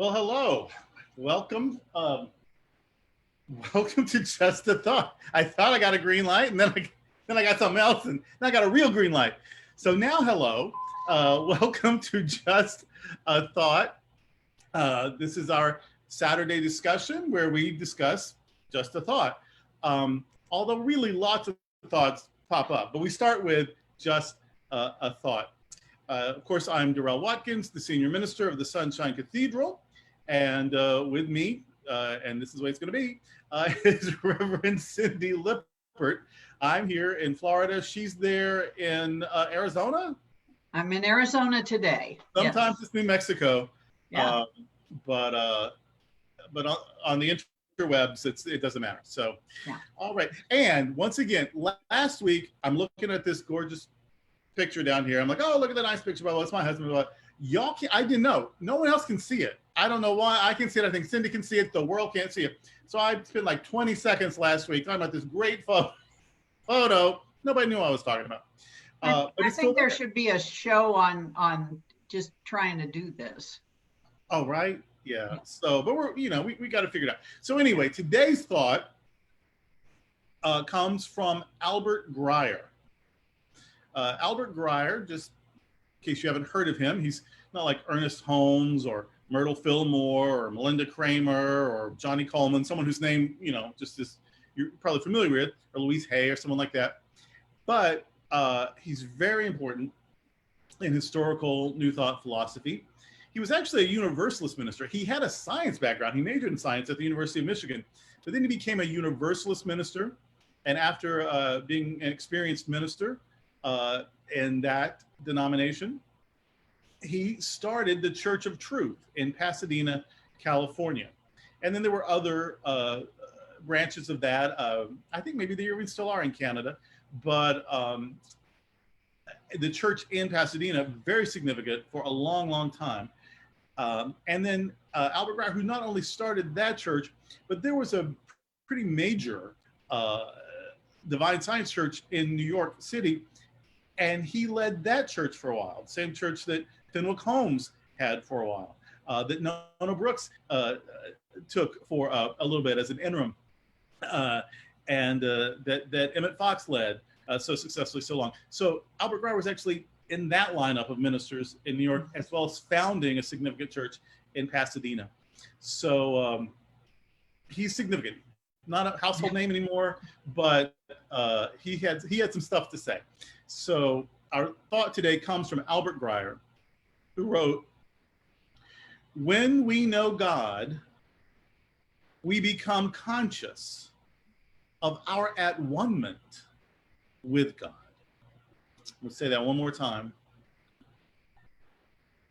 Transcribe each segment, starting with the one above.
Well, hello. Welcome. Welcome to Just a Thought. I thought I got a green light, and then I got something else, and then I got a real green light. So now, hello. Welcome to Just a Thought. This is our Saturday discussion where we discuss just a thought. Although really lots of thoughts pop up, but we start with just a thought. Of course, I'm Durrell Watkins, the senior minister of the Sunshine Cathedral. And with me, and this is the way it's going to be, is Reverend Cindy Lippert. I'm here in Florida. She's there in Arizona? I'm in Arizona today. Sometimes it's New Mexico. Yeah. But on the interwebs, it doesn't matter. So, yeah. All right. And once again, last week, I'm looking at this gorgeous picture down here. I'm like, oh, look at the nice picture. Well, it's my husband. Y'all can't, I didn't know. No one else can see it. I don't know why. I can see it. I think Cindy can see it. The world can't see it. So I spent like 20 seconds last week talking about this great photo. Nobody knew what I was talking about. I think there should be a show on just trying to do this. Oh, right. Yeah. So, but we got to figure it out. So anyway, today's thought comes from Albert Grier. Albert Grier, just in case you haven't heard of him, he's not like Ernest Holmes or Myrtle Fillmore or Melinda Kramer or Johnny Coleman, someone whose name, just this you're probably familiar with, or Louise Hay or someone like that. But he's very important in historical New Thought philosophy. He was actually a Universalist minister. He had a science background. He majored in science at the University of Michigan, but then he became a Universalist minister. And after being an experienced minister in that denomination, he started the Church of Truth in Pasadena, California. And then there were other branches of that. I think maybe they even still are in Canada, but the church in Pasadena, very significant for a long, long time. And then Albert Grier, who not only started that church, but there was a pretty major Divine Science church in New York City, and he led that church for a while, the same church that Fenwick Holmes had for a while, that Nona Brooks took for a little bit as an interim, and that Emmett Fox led so successfully so long. So Albert Grier was actually in that lineup of ministers in New York, as well as founding a significant church in Pasadena. So he's significant. Not a household name anymore, but he had some stuff to say. So our thought today comes from Albert Grier, who wrote, "When we know God, we become conscious of our at-one-ment with God." Let's say that one more time.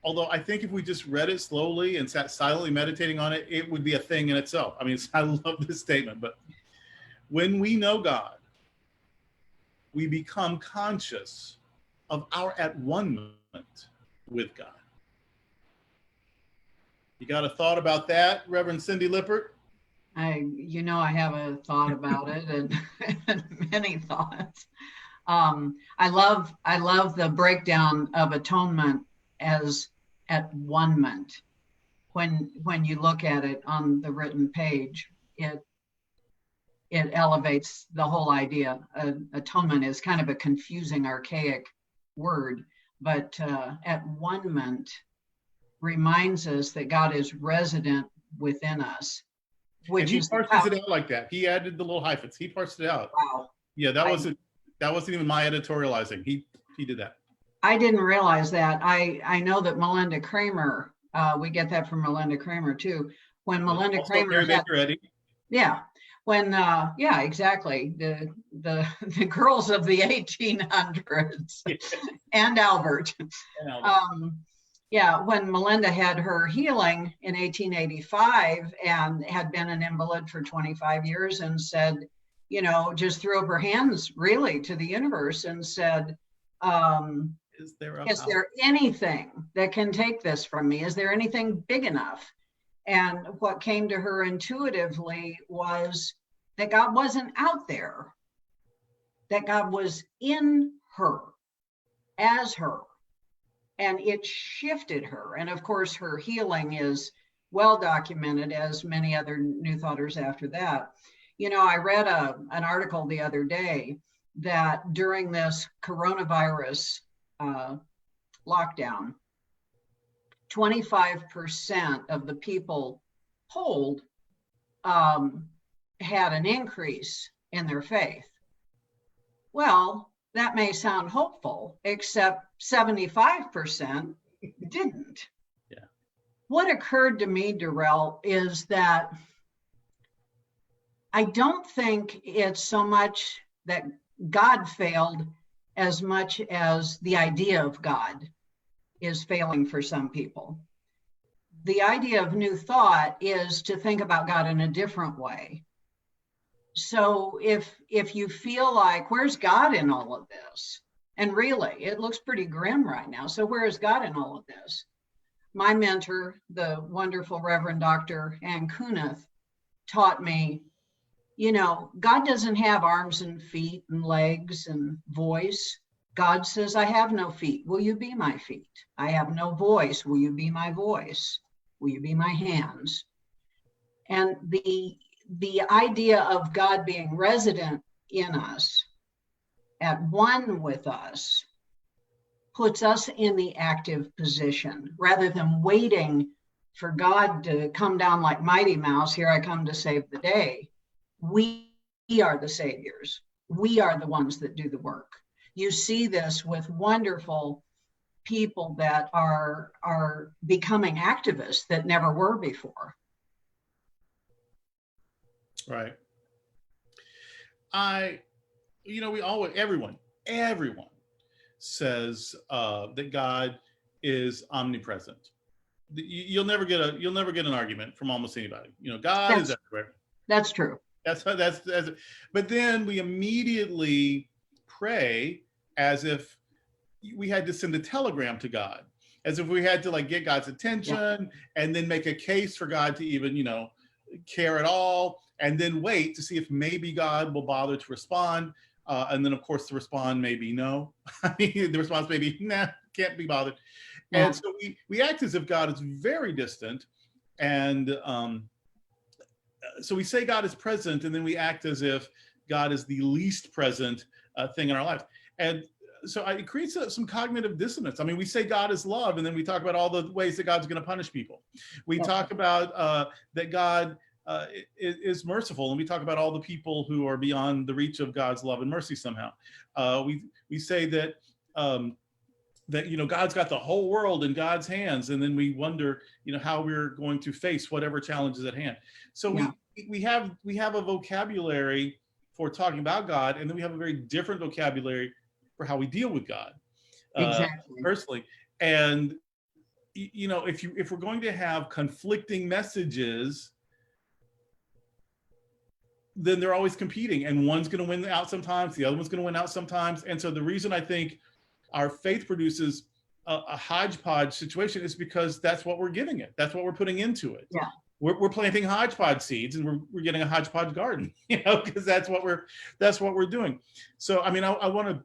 Although I think if we just read it slowly and sat silently meditating on it, it would be a thing in itself. I mean, I love this statement, but when we know God, we become conscious of our at-one-ment with God. You got a thought about that, Reverend Cindy Lippert? I have a thought about it and many thoughts. I love the breakdown of atonement as at-one-ment. When you look at it on the written page, it elevates the whole idea. Atonement is kind of a confusing, archaic word, but at-one-ment reminds us that God is resident within us. Which he parses it out like that. He added the little hyphens. He parsed it out. Wow. Yeah, that wasn't even my editorializing. He did that. I didn't realize that. I know that Melinda Kramer, we get that from Melinda Kramer too. When Melinda also Kramer had, exactly. The girls of the 1800s and Albert. When Melinda had her healing in 1885 and had been an invalid for 25 years and said, just threw up her hands really to the universe and said, is there anything that can take this from me? Is there anything big enough? And what came to her intuitively was that God wasn't out there, that God was in her, as her. And it shifted her. And of course, her healing is well documented, as many other New Thoughters after that. You know, I read an article the other day that during this coronavirus lockdown, 25% of the people polled had an increase in their faith. Well, that may sound hopeful, except 75% didn't. Yeah. What occurred to me, Durrell, is that I don't think it's so much that God failed as much as the idea of God is failing for some people. The idea of New Thought is to think about God in a different way. So if you feel like, where's God in all of this? And really, it looks pretty grim right now. So where is God in all of this? My mentor, the wonderful Reverend Dr. Ann Kunith, taught me, you know, God doesn't have arms and feet and legs and voice. God says, I have no feet. Will you be my feet? I have no voice. Will you be my voice? Will you be my hands? And the idea of God being resident in us, at one with us, puts us in the active position rather than waiting for God to come down like Mighty Mouse. Here I come to save the day. We are the saviors. We are the ones that do the work. You see this with wonderful people that are becoming activists that never were before. Right. Everyone says that God is omnipresent. You'll never get an argument from almost anybody. You know, God is everywhere. That's true. That's. But then we immediately pray as if we had to send a telegram to God, as if we had to like get God's attention and then make a case for God to even, you know, care at all, and then wait to see if maybe God will bother to respond. And then, of course, the response may be no. I mean, the response may be, nah, can't be bothered. Yeah. And so we act as if God is very distant. And so we say God is present, and then we act as if God is the least present thing in our lives. And so it creates some cognitive dissonance. I mean, we say God is love, and then we talk about all the ways that God's going to punish people. We talk about that God is merciful, and we talk about all the people who are beyond the reach of God's love and mercy somehow. We say that that, you know, God's got the whole world in God's hands, and then we wonder, you know, how we're going to face whatever challenge is at hand. So we have a vocabulary for talking about God, and then we have a very different vocabulary for how we deal with God personally. And you know, if we're going to have conflicting messages, then they're always competing, and one's going to win out sometimes, the other one's going to win out sometimes. And so the reason I think our faith produces a hodgepodge situation is because that's what we're giving it. That's what we're putting into it. Yeah. We're planting hodgepodge seeds, and we're getting a hodgepodge garden, you know, because that's what we're doing. So, I mean, I want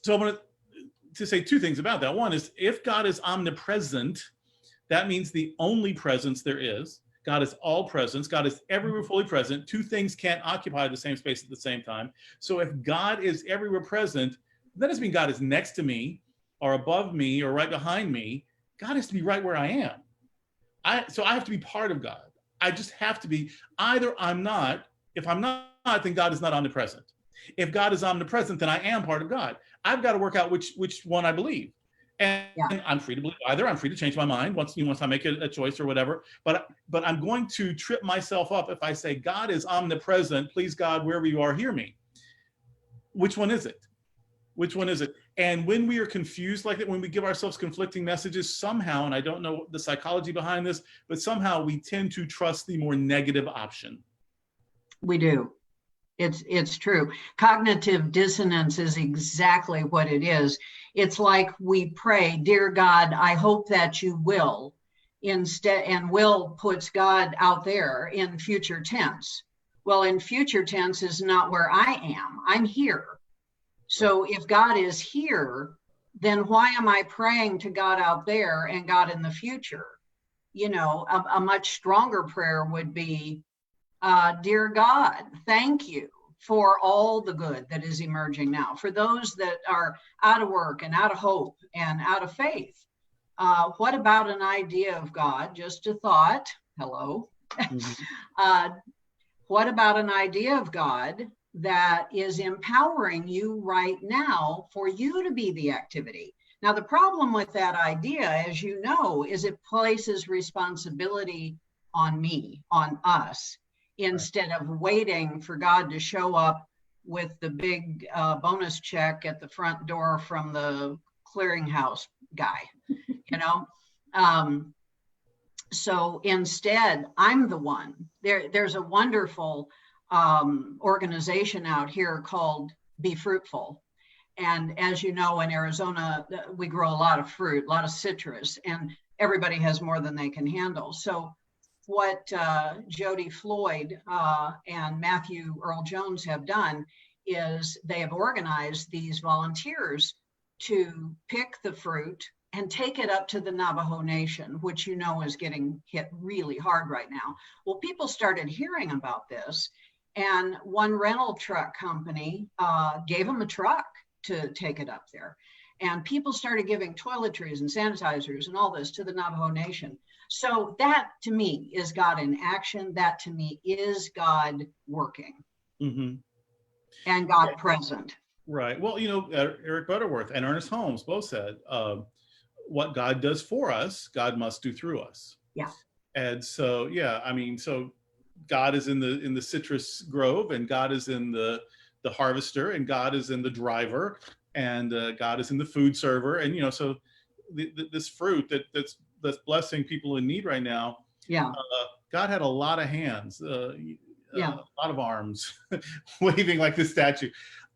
to say two things about that. One is, if God is omnipresent, that means the only presence there is. God is all presence. God is everywhere fully present. Two things can't occupy the same space at the same time. So if God is everywhere present, that doesn't mean God is next to me or above me or right behind me. God has to be right where I am. So I have to be part of God. I just have to be. Either I'm not. If I'm not, then God is not omnipresent. If God is omnipresent, then I am part of God. I've got to work out which one I believe. And I'm free to believe either. I'm free to change my mind once I make a choice or whatever. But I'm going to trip myself up if I say God is omnipresent. Please, God, wherever you are, hear me. Which one is it? Which one is it? And when we are confused like that, when we give ourselves conflicting messages, somehow, and I don't know the psychology behind this, but somehow we tend to trust the more negative option. We do. It's true. Cognitive dissonance is exactly what it is. It's like we pray, dear God, I hope that you will, instead, and will puts God out there in future tense. Well, in future tense is not where I am. I'm here. So if God is here, then why am I praying to God out there and God in the future? a much stronger prayer would be, dear God, thank you for all the good that is emerging now. For those that are out of work and out of hope and out of faith, what about an idea of God? Just a thought. Hello. Mm-hmm. What about an idea of God that is empowering you right now for you to be the activity? Now, the problem with that idea, as you know, is it places responsibility on me, on us, instead of waiting for God to show up with the big bonus check at the front door from the clearinghouse guy, you know? So instead, I'm the one. There's a wonderful organization out here called Be Fruitful. And as you know, in Arizona, we grow a lot of fruit, a lot of citrus, and everybody has more than they can handle. So what Jody Floyd and Matthew Earl Jones have done is they have organized these volunteers to pick the fruit and take it up to the Navajo Nation, which you know is getting hit really hard right now. Well, people started hearing about this, and one rental truck company gave them a truck to take it up there. And people started giving toiletries and sanitizers and all this to the Navajo Nation. So that to me is God in action. That to me is God working. Mm-hmm. And God present. Right. Well, Eric Butterworth and Ernest Holmes both said, what God does for us, God must do through us. Yeah. And so, so God is in the citrus grove, and God is in the harvester, and God is in the driver, and God is in the food server. And, so this fruit that's blessing people in need right now. Yeah. God had a lot of hands, a lot of arms waving like the statue.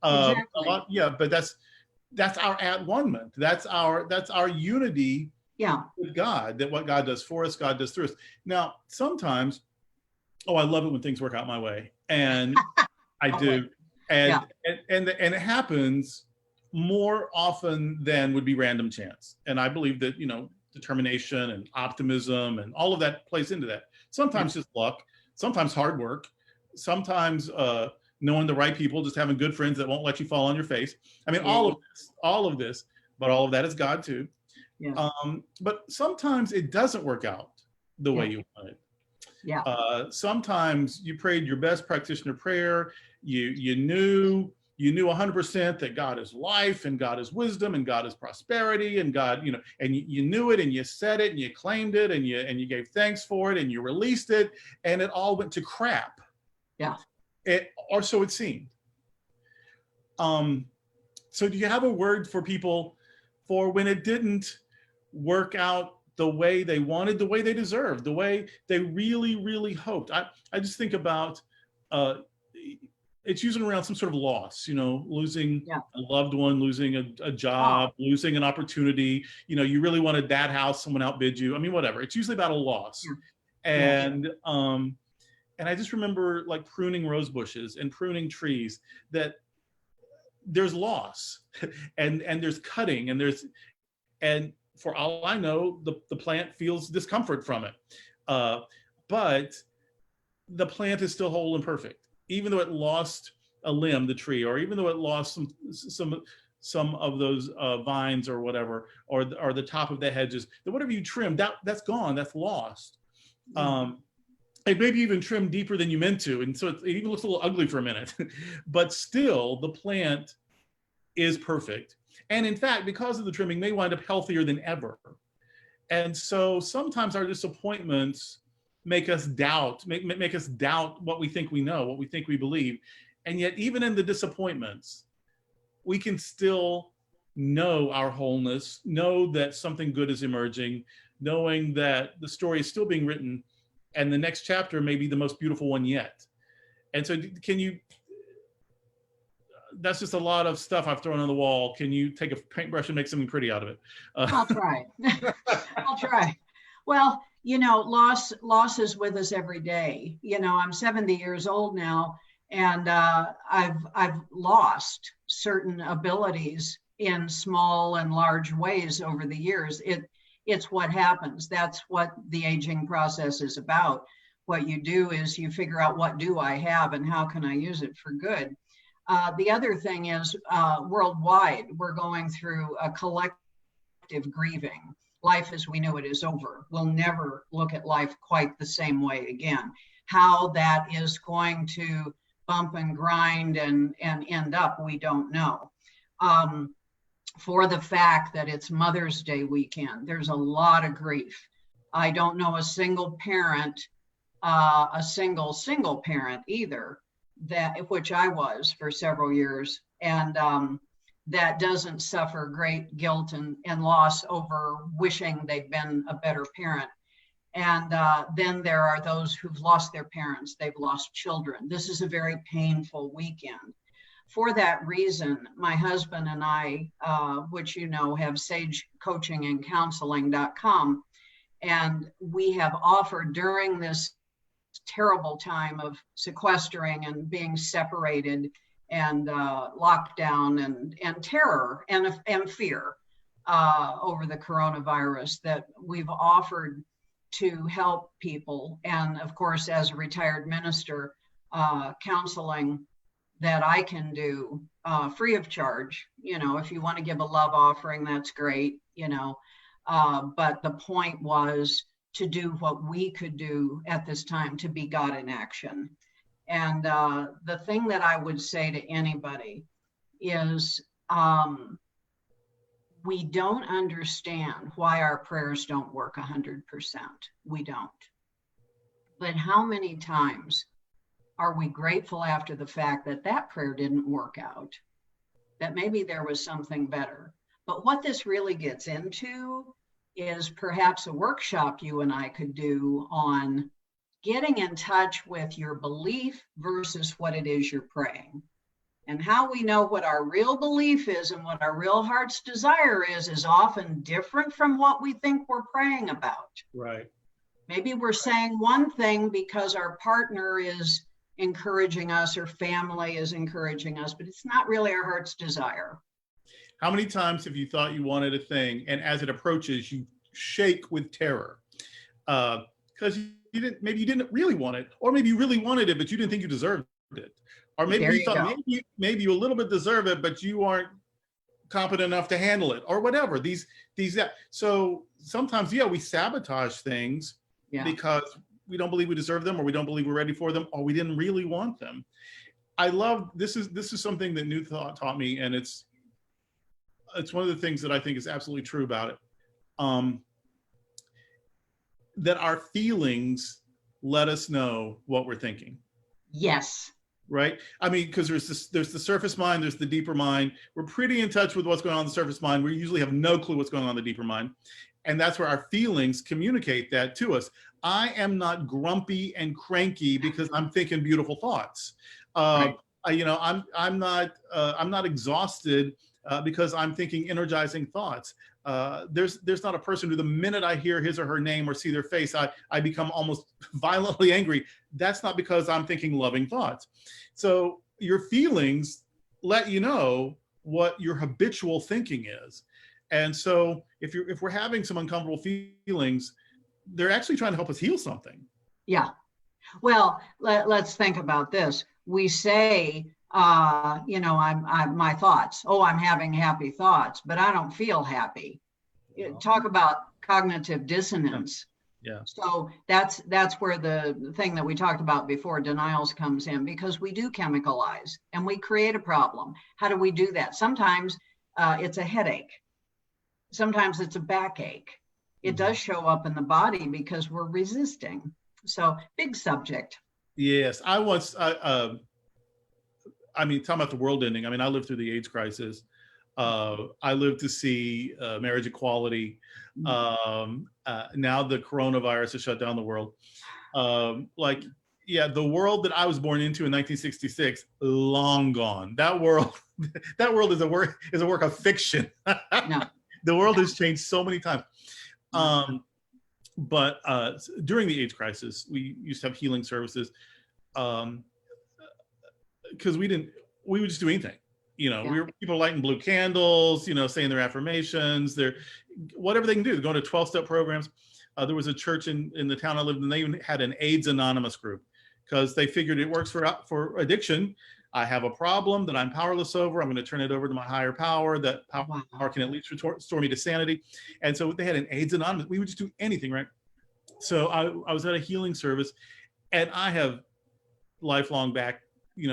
Exactly. A lot, but that's our at-one-ment. That's our unity with God, that what God does for us, God does through us. Now, sometimes, I love it when things work out my way. And I do. And it happens more often than would be random chance. And I believe that, determination and optimism and all of that plays into that. Sometimes just luck, sometimes hard work, sometimes knowing the right people, just having good friends that won't let you fall on your face. I mean, all of this, but all of that is God too. Yeah. But sometimes it doesn't work out the way you want it. Yeah. Sometimes you prayed your best practitioner prayer. You knew 100% that God is life, and God is wisdom, and God is prosperity, and God, and you knew it, and you said it, and you claimed it, and you gave thanks for it, and you released it, and it all went to crap. Yeah. Or so it seemed. So do you have a word for people for when it didn't work out the way they wanted, the way they deserved, the way they really, really hoped? I just think about, it's usually around some sort of loss, losing a loved one, losing a job, losing an opportunity. You really wanted that house, someone outbid you. I mean, whatever. It's usually about a loss. And I just remember like pruning rose bushes and pruning trees, that there's loss and there's cutting, and for all I know, the plant feels discomfort from it. But the plant is still whole and perfect, even though it lost a limb, the tree, or even though it lost some of those vines or whatever, or the top of the hedges, that whatever you trimmed, that's gone, that's lost. It maybe even trimmed deeper than you meant to, and so it even looks a little ugly for a minute, but still the plant is perfect. And in fact, because of the trimming, may wind up healthier than ever. And so sometimes our disappointments make us doubt what we think we know, what we think we believe. And yet, even in the disappointments, we can still know our wholeness, know that something good is emerging, knowing that the story is still being written, and the next chapter may be the most beautiful one yet. And so that's just a lot of stuff I've thrown on the wall. Can you take a paintbrush and make something pretty out of it? I'll try. I'll try. Well, loss is with us every day. I'm 70 years old now, and I've lost certain abilities in small and large ways over the years. It's what happens. That's what the aging process is about. What you do is you figure out, what do I have and how can I use it for good? The other thing is, worldwide, we're going through a collective grieving. Life as we knew it is over. We'll never look at life quite the same way again. How that is going to bump and grind and end up, we don't know. For the fact that it's Mother's Day weekend, there's a lot of grief. I don't know a single parent, a single parent either, that, which I was for several years, and that doesn't suffer great guilt and loss over wishing they'd been a better parent. And then there are those who've lost their parents, they've lost children. This is a very painful weekend. For that reason, my husband and I, which you know, have sagecoachingandcounseling.com, and we have offered during this terrible time of sequestering and being separated and lockdown and terror and fear over the coronavirus, that we've offered to help people. And of course, as a retired minister, counseling that I can do free of charge. You know, if you want to give a love offering, that's great, you know. But the point was to do what we could do at this time, to be God in action. And the thing that I would say to anybody is, we don't understand why our prayers don't work 100%. We don't. But how many times are we grateful after the fact that that prayer didn't work out, that maybe there was something better? But what this really gets into is perhaps a workshop you and I could do on getting in touch with your belief versus what it is you're praying. And how we know what our real belief is and what our real heart's desire is often different from what we think we're praying about. Right. Maybe we're saying one thing because our partner is encouraging us or family is encouraging us, but it's not really our heart's desire. How many times have you thought you wanted a thing, and as it approaches, you shake with terror? Because maybe you didn't really want it, or maybe you really wanted it, but you didn't think you deserved it. Or maybe you thought maybe you a little bit deserve it, but you aren't competent enough to handle it, or whatever. So sometimes, yeah, we sabotage things because we don't believe we deserve them, or we don't believe we're ready for them, or we didn't really want them. I love this is something that New Thought taught me, and it's one of the things that I think is absolutely true about it. That our feelings let us know what we're thinking. Yes. Right? I mean, because there's the surface mind, there's the deeper mind. We're pretty in touch with what's going on in the surface mind. We usually have no clue what's going on in the deeper mind. And that's where our feelings communicate that to us. I am not grumpy and cranky because I'm thinking beautiful thoughts. Right. I'm not exhausted because I'm thinking energizing thoughts. There's not a person who, the minute I hear his or her name or see their face, I become almost violently angry. That's not because I'm thinking loving thoughts. So your feelings let you know what your habitual thinking is. And so if we're having some uncomfortable feelings, they're actually trying to help us heal something. Yeah. Well, let's think about this. We say, I'm my thoughts. Oh, I'm having happy thoughts, but I don't feel happy. Talk about cognitive dissonance. Yeah. So that's where the thing that we talked about before, denials, comes in, because we do chemicalize and we create a problem. How do we do that? Sometimes it's a headache. Sometimes it's a backache. It does show up in the body because we're resisting. So big subject. Yes. Talking about the world ending. I mean, I lived through the AIDS crisis. I lived to see marriage equality. Now the coronavirus has shut down the world. The world that I was born into in 1966, long gone. That world is a work of fiction. No. The world has changed so many times. But during the AIDS crisis, we used to have healing services because we would just do anything. We were people lighting blue candles, saying their affirmations, whatever they can do. They're going to 12-step programs. There was a church in the town I lived in. They even had an AIDS Anonymous group because they figured it works for addiction. I have a problem that I'm powerless over. I'm going to turn it over to my higher power. That power can at least restore me to sanity. And so they had an AIDS Anonymous. We would just do anything, right? So I was at a healing service, and I have lifelong back,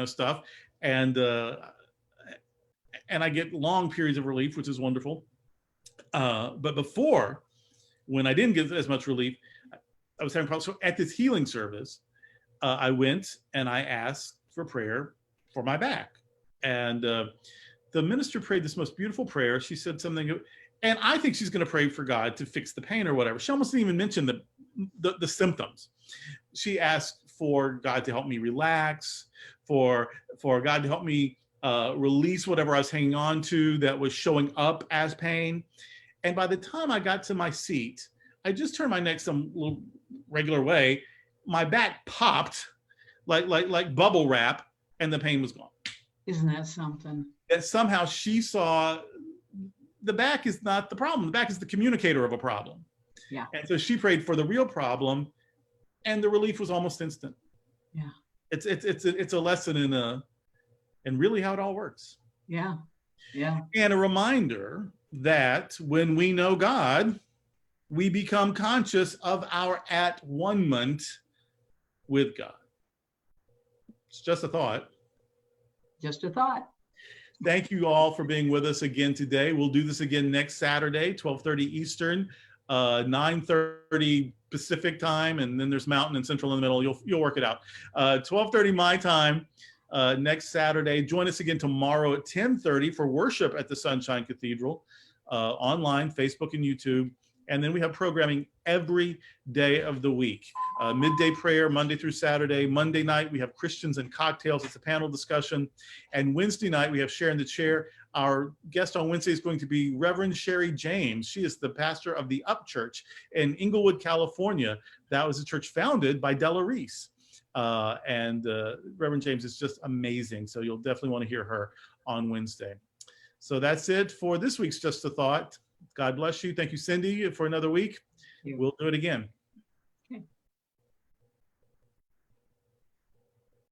stuff, and I get long periods of relief, which is wonderful. But before, when I didn't get as much relief, I was having problems. So at this healing service, I went and I asked for prayer for my back. And the minister prayed this most beautiful prayer. She said something, and I think she's going to pray for God to fix the pain or whatever. She almost didn't even mention the symptoms. She asked for God to help me relax, for God to help me release whatever I was hanging on to that was showing up as pain. And by the time I got to my seat, I just turned my neck some little regular way. My back popped like bubble wrap, and the pain was gone. Isn't that something? That somehow she saw the back is not the problem. The back is the communicator of a problem. Yeah. And so she prayed for the real problem, and the relief was almost instant. Yeah. It's a lesson in really how it all works. Yeah. Yeah. And a reminder that when we know God, we become conscious of our at-one-ment with God. It's just a thought. Just a thought. Thank you all for being with us again today. We'll do this again next Saturday, 12:30 Eastern, 9:30 Pacific time, and then there's Mountain and Central in the middle. You'll work it out. 12:30 my time next Saturday. Join us again tomorrow at 10:30 for worship at the Sunshine Cathedral, online, Facebook and YouTube. And then we have programming every day of the week. Midday prayer, Monday through Saturday. Monday night, we have Christians and Cocktails. It's a panel discussion. And Wednesday night, we have Share in the Chair. Our guest on Wednesday is going to be Reverend Sherry James. She is the pastor of the Up Church in Inglewood, California. That was a church founded by Della Reese. And Reverend James is just amazing. So you'll definitely want to hear her on Wednesday. So that's it for this week's Just a Thought. God bless you. Thank you, Cindy, for another week. We'll do it again.